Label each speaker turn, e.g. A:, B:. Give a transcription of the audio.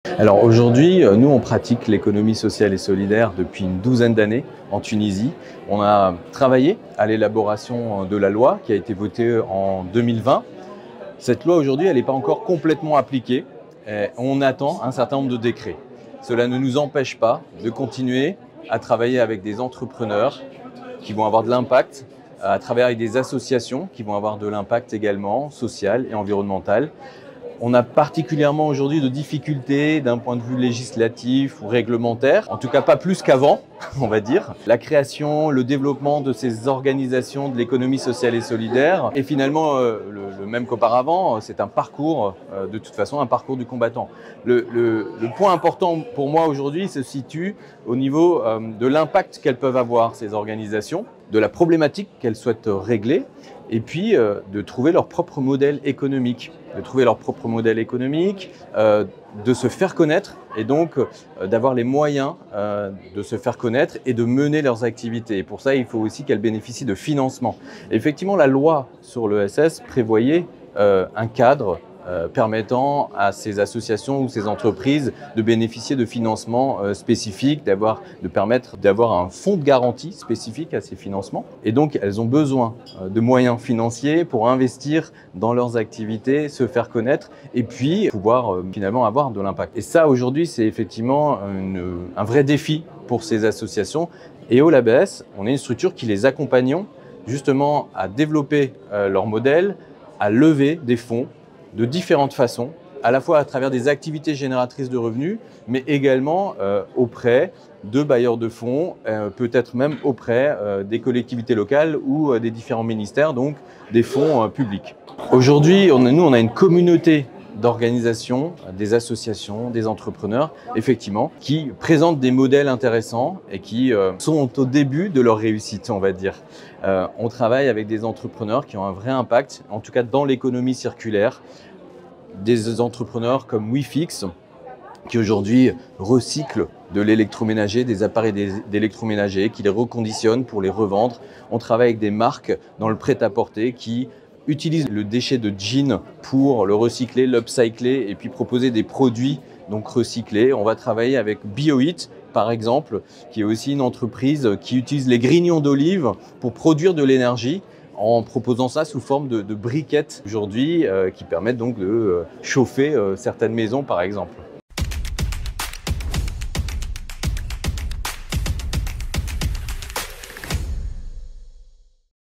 A: Alors aujourd'hui, nous on pratique l'économie sociale et solidaire depuis une douzaine d'années en Tunisie. On a travaillé à l'élaboration de la loi qui a été votée en 2020. Cette loi aujourd'hui, elle n'est pas encore complètement appliquée. On attend un certain nombre de décrets. Cela ne nous empêche pas de continuer à travailler avec des entrepreneurs qui vont avoir de l'impact, à travailler avec des associations qui vont avoir de l'impact également, social et environnemental. On a particulièrement aujourd'hui de difficultés d'un point de vue législatif ou réglementaire, en tout cas pas plus qu'avant, on va dire. La création, le développement de ces organisations de l'économie sociale et solidaire est finalement le même qu'auparavant, c'est un parcours, de toute façon, un parcours du combattant. Le point important pour moi aujourd'hui se situe au niveau de l'impact qu'elles peuvent avoir, ces organisations, de la problématique qu'elles souhaitent régler, et puis de trouver leur propre modèle économique. De se faire connaître et donc d'avoir les moyens de se faire connaître et de mener leurs activités. Et pour ça, il faut aussi qu'elles bénéficient de financement. Et effectivement, la loi sur l'ESS prévoyait un cadre permettant à ces associations ou ces entreprises de bénéficier de financements spécifiques, de permettre d'avoir un fonds de garantie spécifique à ces financements. Et donc, elles ont besoin de moyens financiers pour investir dans leurs activités, se faire connaître et puis pouvoir finalement avoir de l'impact. Et ça, aujourd'hui, c'est effectivement un vrai défi pour ces associations. Et au LabS, on est une structure qui les accompagne justement à développer leur modèle, à lever des fonds de différentes façons, à la fois à travers des activités génératrices de revenus, mais également auprès de bailleurs de fonds, peut-être même auprès des collectivités locales ou des différents ministères, donc des fonds publics. Aujourd'hui, on a une communauté d'organisations, des associations, des entrepreneurs, effectivement, qui présentent des modèles intéressants et qui sont au début de leur réussite, on va dire. On travaille avec des entrepreneurs qui ont un vrai impact, en tout cas dans l'économie circulaire, des entrepreneurs comme WeFix, qui aujourd'hui recyclent de l'électroménager, des appareils d'électroménager, qui les reconditionnent pour les revendre. On travaille avec des marques dans le prêt-à-porter qui utilisent le déchet de jean pour le recycler, l'upcycler et puis proposer des produits donc recyclés. On va travailler avec BioHit, par exemple, qui est aussi une entreprise qui utilise les grignons d'olive pour produire de l'énergie en proposant ça sous forme de briquettes aujourd'hui qui permettent donc de chauffer certaines maisons, par exemple.